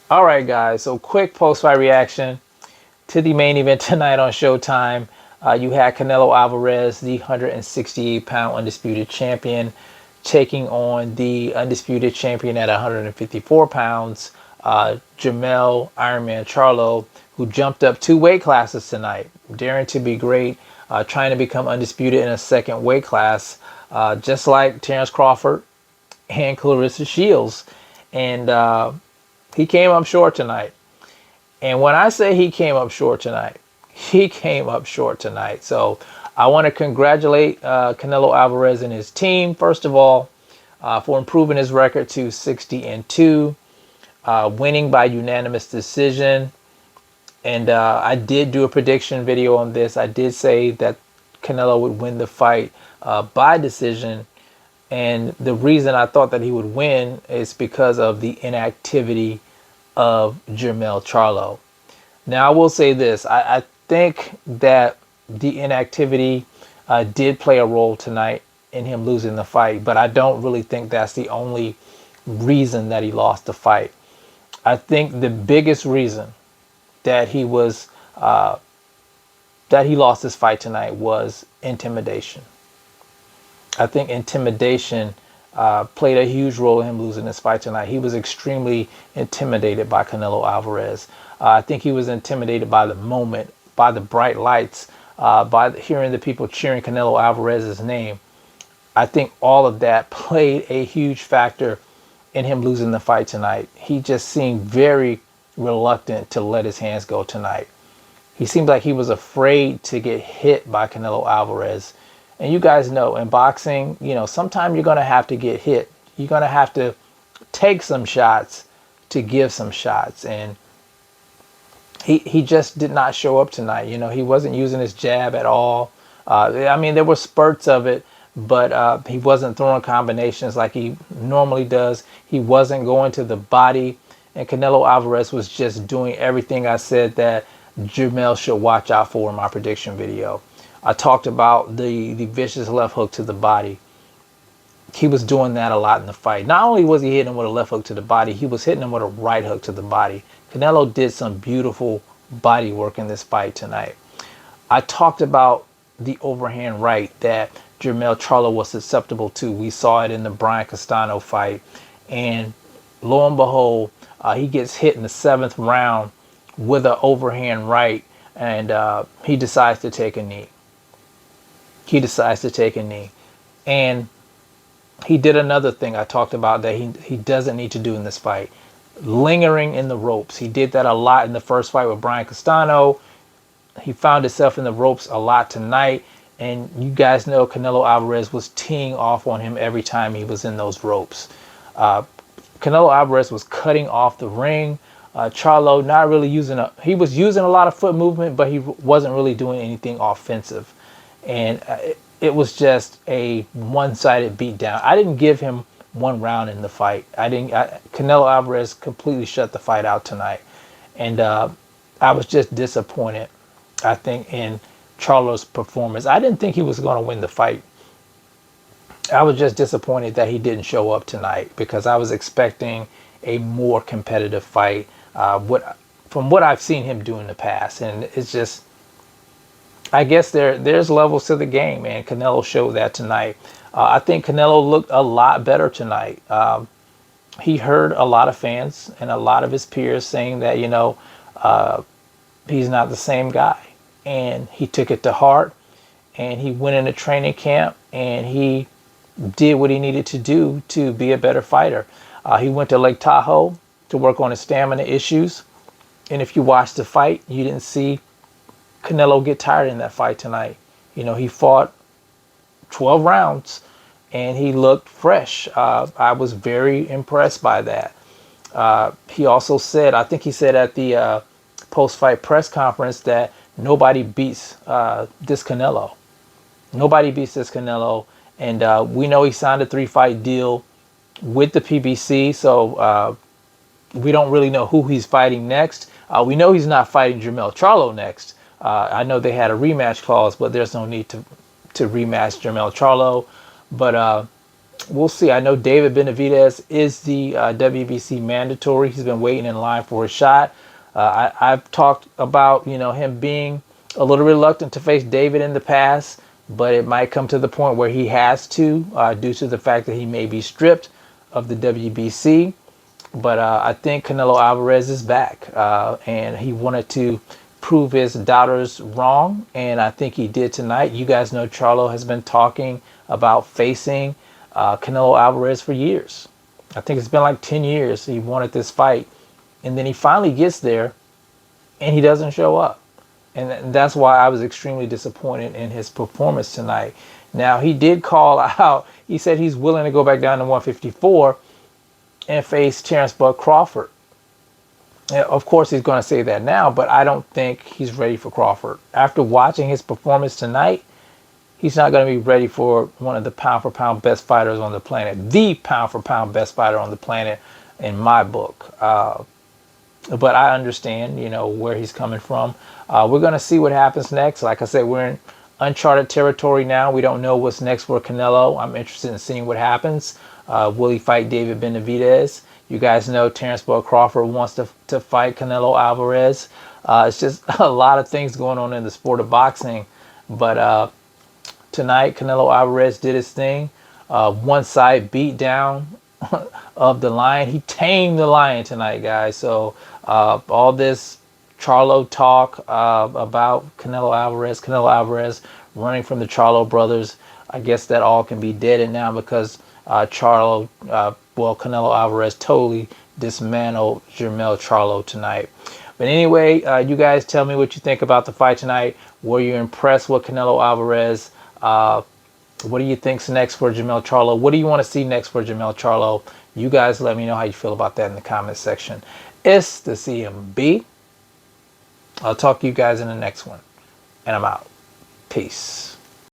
All right, guys. So quick post-fight reaction to the main event tonight on Showtime. You had Canelo Alvarez, the 168-pound undisputed champion, taking on the undisputed champion at 154 pounds, Jamel Ironman Charlo, who jumped up 2 weight classes tonight, daring to be great, trying to become undisputed in a second weight class, just like Terrence Crawford and Clarissa Shields. And he came up short tonight. And when I say he came up short tonight, he came up short tonight. So I want to congratulate Canelo Alvarez and his team, first of all, for improving his record to 60-2, winning by unanimous decision. And I did do a prediction video on this. I did say that Canelo would win the fight by decision. And the reason I thought that he would win is because of the inactivity of Jermell Charlo. Now, I will say this. I think that the inactivity did play a role tonight in him losing the fight, but I don't really think that's the only reason that he lost the fight. I think the biggest reason that he lost this fight tonight was intimidation. I think intimidation played a huge role in him losing this fight tonight. He was extremely intimidated by Canelo Alvarez. I think he was intimidated by the moment, by the bright lights, by hearing the people cheering Canelo Alvarez's name. I think all of that played a huge factor in him losing the fight tonight. He just seemed very reluctant to let his hands go tonight. He seemed like he was afraid to get hit by Canelo Alvarez. And you guys know in boxing, sometimes you're going to have to get hit. You're going to have to take some shots to give some shots. And he just did not show up tonight. He wasn't using his jab at all. There were spurts of it, but he wasn't throwing combinations like he normally does. He wasn't going to the body. And Canelo Alvarez was just doing everything I said that Jermell should watch out for in my prediction video. I talked about the vicious left hook to the body. He was doing that a lot in the fight. Not only was he hitting him with a left hook to the body, he was hitting him with a right hook to the body. Canelo did some beautiful body work in this fight tonight. I talked about the overhand right that Jermell Charlo was susceptible to. We saw it in the Brian Castano fight. And lo and behold, he gets hit in the 7th round with an overhand right, and he decides to take a knee. And he did another thing I talked about that he doesn't need to do in this fight. Lingering in the ropes. He did that a lot in the first fight with Brian Castano. He found himself in the ropes a lot tonight. And you guys know Canelo Alvarez was teeing off on him every time he was in those ropes. Canelo Alvarez was cutting off the ring. Charlo not really he was using a lot of foot movement, but he wasn't really doing anything offensive. And it was just a one-sided beatdown. I didn't give him one round in the fight. Canelo Alvarez completely shut the fight out tonight. And I was just disappointed, I think, in Charlo's performance. I didn't think he was going to win the fight. I was just disappointed that he didn't show up tonight because I was expecting a more competitive fight from what I've seen him do in the past. And it's just, I guess there's levels to the game, and Canelo showed that tonight. I think Canelo looked a lot better tonight. He heard a lot of fans and a lot of his peers saying that, he's not the same guy. And he took it to heart, and he went into training camp, and he did what he needed to do to be a better fighter. He went to Lake Tahoe to work on his stamina issues. And if you watched the fight, you didn't see Canelo get tired in that fight tonight. He fought 12 rounds and he looked fresh. I was very impressed by that. He also said, I think he said at the post-fight press conference that nobody beats this Canelo. Nobody beats this Canelo. And we know he signed a 3-fight deal with the PBC. So we don't really know who he's fighting next. We know he's not fighting Jermell Charlo next. I know they had a rematch clause, but there's no need to rematch Jermell Charlo. But we'll see. I know David Benavidez is the WBC mandatory. He's been waiting in line for a shot. I've talked about, him being a little reluctant to face David in the past, but it might come to the point where he has to, due to the fact that he may be stripped of the WBC. But I think Canelo Alvarez is back, and he wanted to prove his doubters wrong, and I think he did tonight. You guys know Charlo has been talking about facing Canelo Alvarez for years. I think it's been like 10 years he wanted this fight, and then he finally gets there, and he doesn't show up. And that's why I was extremely disappointed in his performance tonight. Now, he did call out, he said he's willing to go back down to 154 and face Terrence Bud Crawford. Of course, he's going to say that now, but I don't think he's ready for Crawford. After watching his performance tonight, he's not going to be ready for one of the pound-for-pound best fighters on the planet. The pound-for-pound best fighter on the planet, in my book. But I understand, where he's coming from. We're going to see what happens next. Like I said, we're in uncharted territory now. We don't know what's next for Canelo. I'm interested in seeing what happens. Will he fight David Benavidez? You guys know Terrence Bud Crawford wants to fight Canelo Alvarez. It's just a lot of things going on in the sport of boxing. But tonight, Canelo Alvarez did his thing. One side beat down of the lion. He tamed the lion tonight, guys. So all this Charlo talk about Canelo Alvarez running from the Charlo brothers, I guess that all can be dead now because Canelo Alvarez totally dismantled Jermell Charlo tonight. But anyway, you guys tell me what you think about the fight tonight. Were you impressed with Canelo Alvarez? What do you think's next for Jermell Charlo? What do you want to see next for Jermell Charlo? You guys let me know how you feel about that in the comment section. It's the CMB. I'll talk to you guys in the next one. And I'm out. Peace.